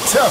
What's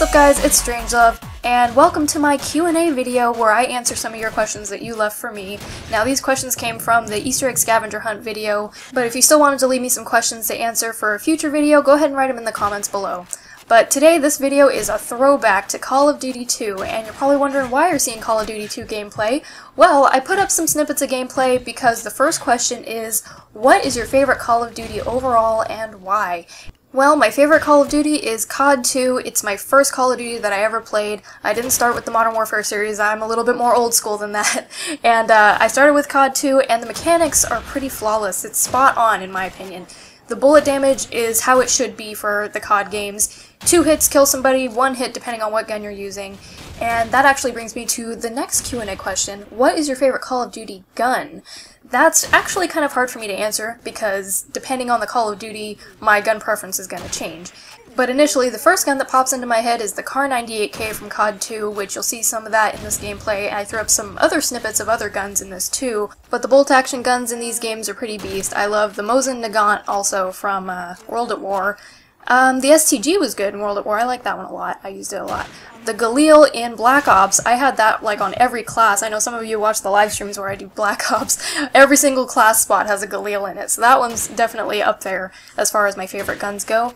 up guys, it's StrangeLuv, and welcome to my Q&A video where I answer some of your questions that you left for me. Now these questions came from the Easter egg scavenger hunt video, but if you still wanted to leave me some questions to answer for a future video, go ahead and write them in the comments below. But today this video is a throwback to Call of Duty 2, and you're probably wondering why you're seeing Call of Duty 2 gameplay. Well, I put up some snippets of gameplay because the first question is, what is your favorite Call of Duty overall and why? Well, my favorite Call of Duty is COD 2. It's my first Call of Duty that I ever played. I didn't start with the Modern Warfare series. I'm a little bit more old school than that. And I started with COD 2, and the mechanics are pretty flawless. It's spot on, in my opinion. The bullet damage is how it should be for the COD games. 2 hits kill somebody, 1 hit depending on what gun you're using. And that actually brings me to the next Q&A question. What is your favorite Call of Duty gun? That's actually kind of hard for me to answer because depending on the Call of Duty, my gun preference is going to change. But initially, the first gun that pops into my head is the Kar 98K from COD 2, which you'll see some of that in this gameplay. I threw up some other snippets of other guns in this too, but the bolt-action guns in these games are pretty beast. I love the Mosin Nagant also from World at War. The STG was good in World at War. I like that one a lot. I used it a lot. The Galil in Black Ops, I had that like on every class. I know some of you watch the live streams where I do Black Ops. Every single class spot has a Galil in it, so that one's definitely up there as far as my favorite guns go.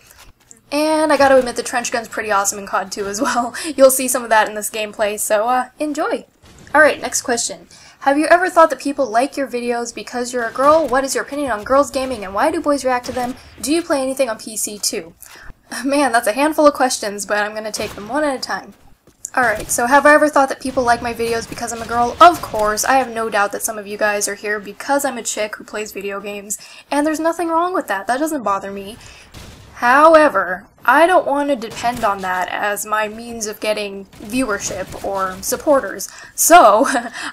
And I gotta admit the trench gun's pretty awesome in COD 2 as well. You'll see some of that in this gameplay, so enjoy! Alright, next question. Have you ever thought that people like your videos because you're a girl? What is your opinion on girls gaming and why do boys react to them? Do you play anything on PC too? Man, that's a handful of questions, but I'm gonna take them one at a time. Alright, so have I ever thought that people like my videos because I'm a girl? Of course, I have no doubt that some of you guys are here because I'm a chick who plays video games, and there's nothing wrong with that. That doesn't bother me. However, I don't want to depend on that as my means of getting viewership or supporters. So,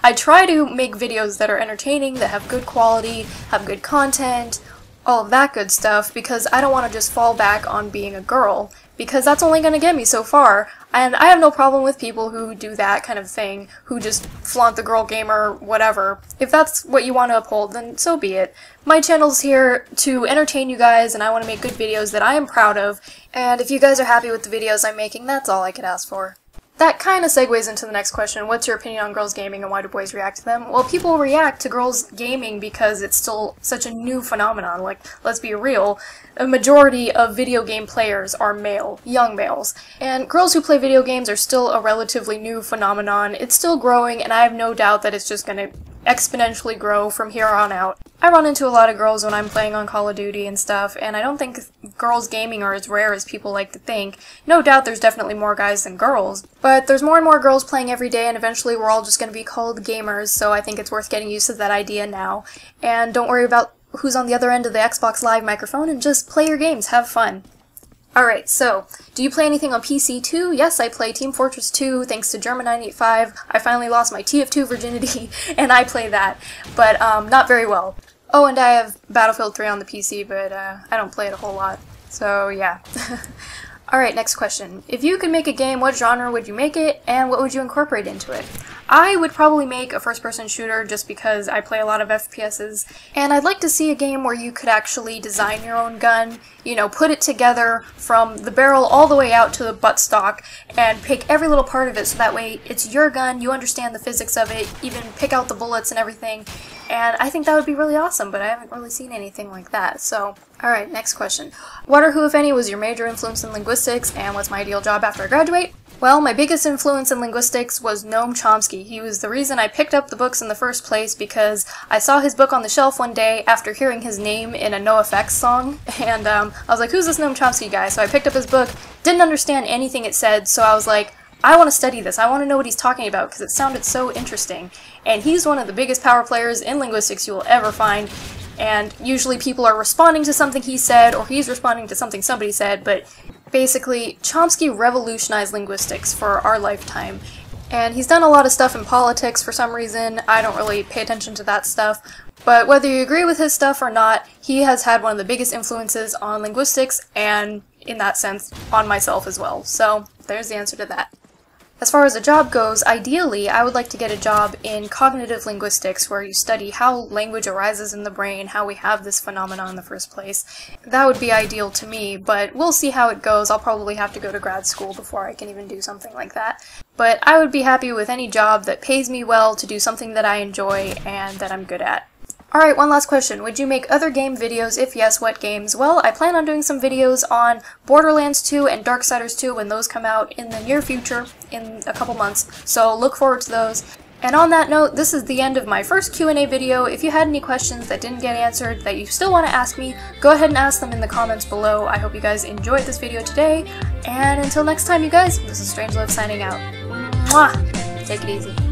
I try to make videos that are entertaining, that have good quality, have good content, all of that good stuff, because I don't want to just fall back on being a girl, because that's only going to get me so far. And I have no problem with people who do that kind of thing, who just flaunt the girl gamer, whatever. If that's what you want to uphold, then so be it. My channel's here to entertain you guys, and I want to make good videos that I am proud of, and if you guys are happy with the videos I'm making, that's all I could ask for. That kind of segues into the next question. What's your opinion on girls gaming and why do boys react to them? Well, people react to girls gaming because it's still such a new phenomenon. Like, let's be real, a majority of video game players are male, young males. And girls who play video games are still a relatively new phenomenon. It's still growing, and I have no doubt that it's just gonna exponentially grow from here on out. I run into a lot of girls when I'm playing on Call of Duty and stuff, and I don't think girls gaming are as rare as people like to think. No doubt there's definitely more guys than girls, but there's more and more girls playing every day, and eventually we're all just going to be called gamers, so I think it's worth getting used to that idea now. And don't worry about who's on the other end of the Xbox Live microphone, and just play your games, have fun. Alright, so, do you play anything on PC too? Yes, I play Team Fortress 2, thanks to German985. I finally lost my TF2 virginity, and I play that, but not very well. Oh, and I have Battlefield 3 on the PC, but I don't play it a whole lot, so yeah. Alright, next question. If you could make a game, what genre would you make it, and what would you incorporate into it? I would probably make a first-person shooter just because I play a lot of FPSs, and I'd like to see a game where you could actually design your own gun, you know, put it together from the barrel all the way out to the buttstock, and pick every little part of it so that way it's your gun, you understand the physics of it, even pick out the bullets and everything, and I think that would be really awesome, but I haven't really seen anything like that, so... Alright, next question. What or who, if any, was your major influence in linguistics, and what's my ideal job after I graduate? Well, my biggest influence in linguistics was Noam Chomsky. He was the reason I picked up the books in the first place because I saw his book on the shelf one day after hearing his name in a NoFX song, and I was like, who's this Noam Chomsky guy? So I picked up his book, didn't understand anything it said, so I was like, I want to study this, I want to know what he's talking about because it sounded so interesting. And he's one of the biggest power players in linguistics you will ever find, and usually people are responding to something he said, or he's responding to something somebody said, but basically, Chomsky revolutionized linguistics for our lifetime. And he's done a lot of stuff in politics for some reason. I don't really pay attention to that stuff. But whether you agree with his stuff or not, he has had one of the biggest influences on linguistics, and in that sense, on myself as well. So, there's the answer to that. As far as a job goes, ideally, I would like to get a job in cognitive linguistics, where you study how language arises in the brain, how we have this phenomenon in the first place. That would be ideal to me, but we'll see how it goes. I'll probably have to go to grad school before I can even do something like that. But I would be happy with any job that pays me well to do something that I enjoy and that I'm good at. Alright, one last question. Would you make other game videos? If yes, what games? Well, I plan on doing some videos on Borderlands 2 and Darksiders 2 when those come out in the near future, in a couple months, so look forward to those. And on that note, this is the end of my first Q&A video. If you had any questions that didn't get answered that you still want to ask me, go ahead and ask them in the comments below. I hope you guys enjoyed this video today, and until next time you guys, this is StrangeLuv signing out. Mwah! Take it easy.